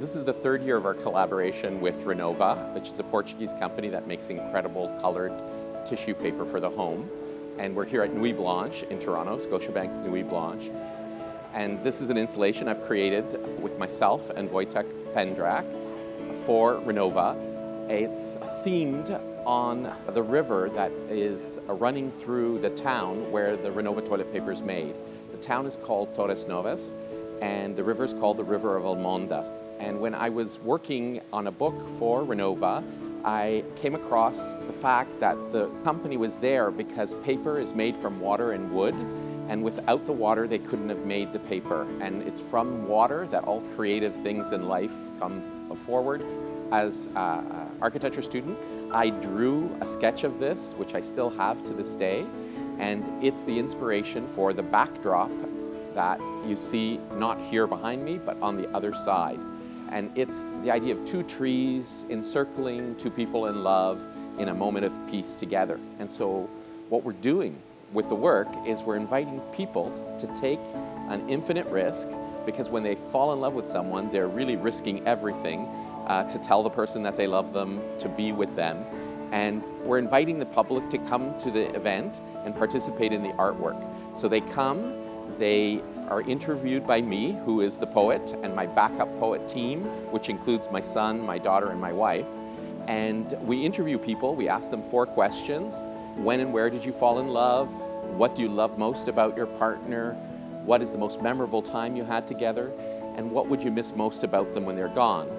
This is the third year of our collaboration with Renova, which is a Portuguese company that makes incredible colored tissue paper for the home. And we're here at Nuit Blanche in Toronto, Scotiabank Nuit Blanche. And this is an installation I've created with myself and Wojtek Pendrak for Renova. It's themed on the river that is running through the town where the Renova toilet paper is made. The town is called Torres Novas, and the river is called the River of Almonda. And when I was working on a book for Renova, I came across the fact that the company was there because paper is made from water and wood, and without the water they couldn't have made the paper. And it's from water that all creative things in life come forward. As an architecture student, I drew a sketch of this, which I still have to this day, and it's the inspiration for the backdrop that you see not here behind me, but on the other side. And it's the idea of two trees encircling two people in love in a moment of peace together. And so what we're doing with the work is we're inviting people to take an infinite risk, because when they fall in love with someone, they're really risking everything to tell the person that they love them, to be with them. And we're inviting the public to come to the event and participate in the artwork. So they come, they are interviewed by me, who is the poet, and my backup poet team, which includes my son, my daughter, and my wife. And we interview people, we ask them 4 questions. When and where did you fall in love? What do you love most about your partner? What is the most memorable time you had together? And what would you miss most about them when they're gone?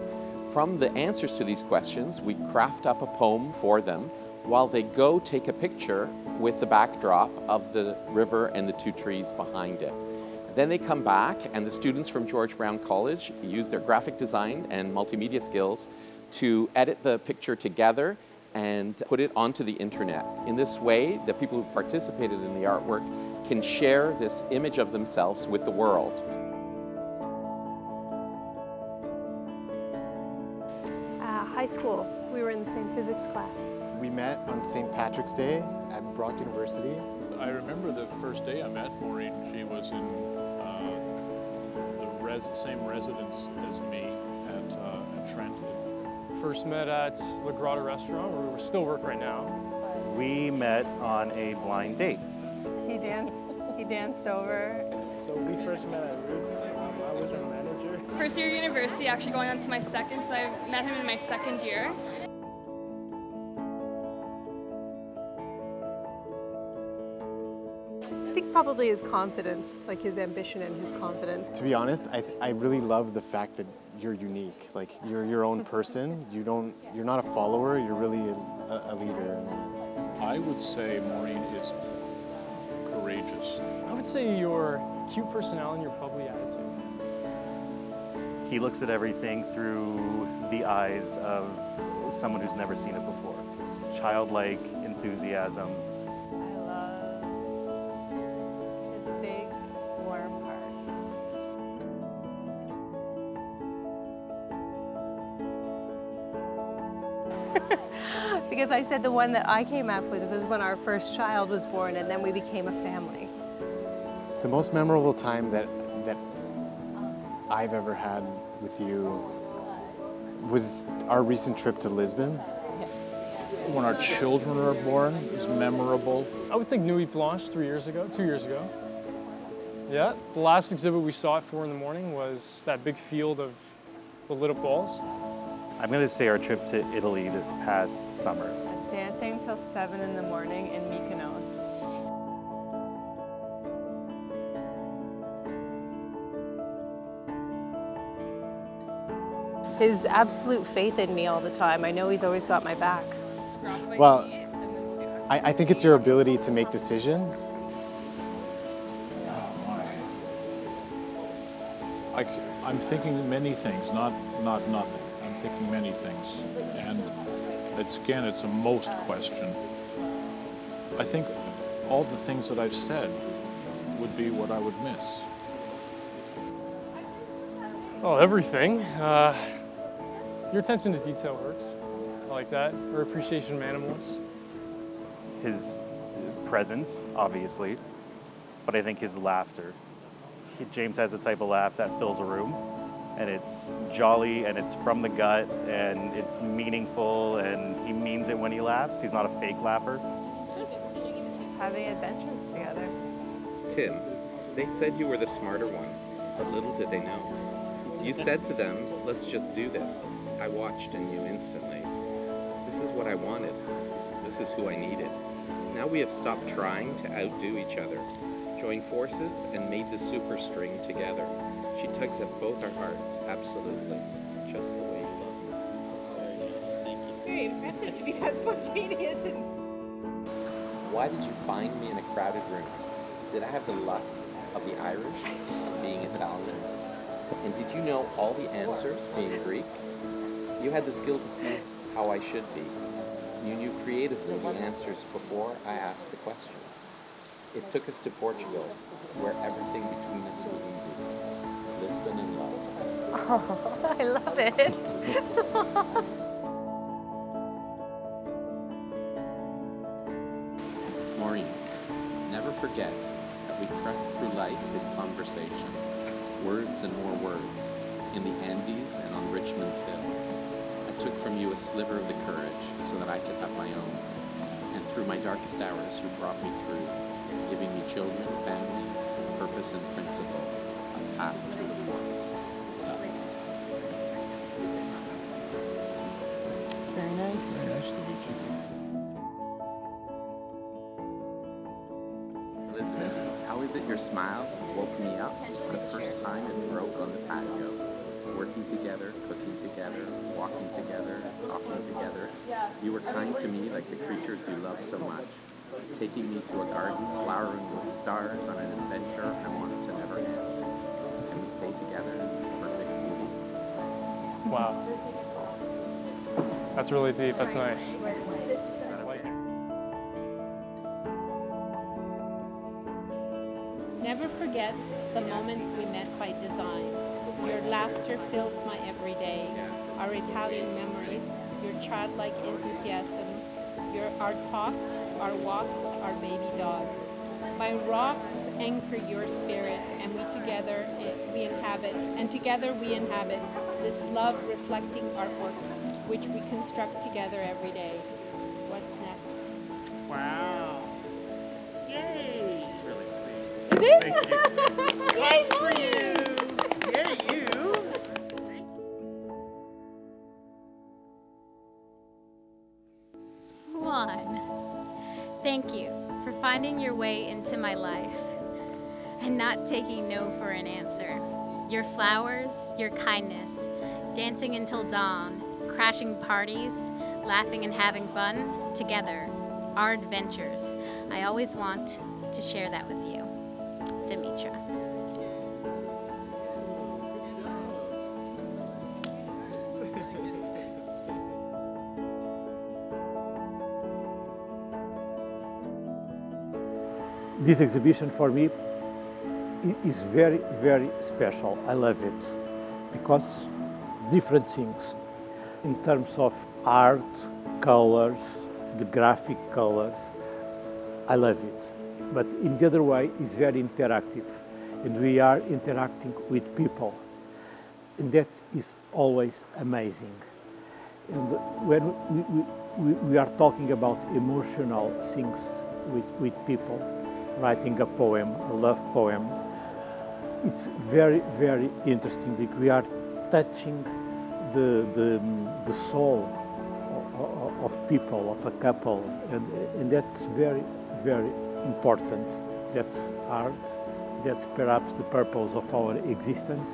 From the answers to these questions, we craft up a poem for them while they go take a picture with the backdrop of the river and the 2 trees behind it. Then they come back, and the students from George Brown College use their graphic design and multimedia skills to edit the picture together and put it onto the internet. In this way, the people who've participated in the artwork can share this image of themselves with the world. High school, we were in the same physics class. We met on St. Patrick's Day at Brock University. I remember the first day I met Maureen. She was in the same residence as me at Trent. First met at La Grotto restaurant, where we still work right now. We met on a blind date. He danced over. So we first met at Roots. I was her manager. First year university, actually going on to my second, so I met him in my second year. I think probably his confidence, like his ambition and his confidence. To be honest, I really love the fact that you're unique. Like, you're your own person. You're not a follower, you're really a leader. I would say Maureen is courageous. I would say your cute personality and your bubbly attitude. He looks at everything through the eyes of someone who's never seen it before. Childlike enthusiasm. I love his big, warm heart. Because I said the one that I came up with was when our first child was born, and then we became a family. The most memorable time that I've ever had with you was our recent trip to Lisbon. When our children are born is memorable. I would think Nuit Blanche 2 years ago. Yeah, the last exhibit we saw at 4 in the morning was that big field of the lit up balls. I'm going to say our trip to Italy this past summer. Dancing till 7 in the morning in Mykonos. His absolute faith in me all the time. I know he's always got my back. Well, I think it's your ability to make decisions. I'm thinking many things, not nothing. I'm thinking many things. And it's a most question. I think all the things that I've said would be what I would miss. Oh, everything. Your attention to detail works. I like that. Her appreciation of animals. His presence, obviously, but I think his laughter. James has a type of laugh that fills a room. and it's jolly, and it's from the gut, and it's meaningful, and he means it when he laughs. He's not a fake laugher. Just having adventures together. Tim, they said you were the smarter one, but little did they know. You said to them, let's just do this. I watched and knew instantly. This is what I wanted. This is who I needed. Now we have stopped trying to outdo each other, joined forces and made the super string together. She tugs at both our hearts, absolutely, just the way you love me. Very nice. Thank you. It's very impressive to be that spontaneous. Why did you find me in a crowded room? Did I have the luck of the Irish, being Italian? And did you know all the answers, being Greek? You had the skill to see how I should be. You knew creatively the answers before I asked the questions. It took us to Portugal, where everything between us was easy. Lisbon and love. Oh, I love it. Maureen, never forget that we trekked through life in conversation, words and more words, in the Andes and on Richmond's Hill. I took from you a sliver of the courage so that I could have my own. And through my darkest hours, you brought me through, giving me children, family, purpose and principle, a path through the forest. It's very nice. Very nice to meet you. Elizabeth, how is it your smile woke me up for the first time and broke on the patio? Working together, cooking together, walking together, talking together. You were kind to me like the creatures you love so much. Taking me to a garden flowering with stars on an adventure I wanted to never end. And we stay together in this perfect beauty. Wow. That's really deep. That's nice. Never forget the moment we met by design. Your laughter fills my everyday. Our Italian memories, your childlike enthusiasm, our talks, our walks, our baby dog. My rocks anchor your spirit, and together we inhabit this love reflecting artwork, which we construct together every day. What's next? Wow. Yay. It's really sweet. Is it? Thank you. Thanks for you. Yay, you. One, thank you for finding your way into my life and not taking no for an answer. Your flowers, your kindness, dancing until dawn, crashing parties, laughing and having fun together, our adventures. I always want to share that with you. Demetra. This exhibition for me is very, very special. I love it because different things in terms of art, colors, the graphic colors, I love it. But in the other way, it's very interactive, and we are interacting with people, and that is always amazing. And when we are talking about emotional things with people, writing a poem, a love poem, it's very, very interesting because we are touching the soul of people, of a couple, and that's very, very important. That's art, that's perhaps the purpose of our existence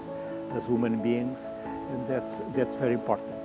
as human beings, and that's very important.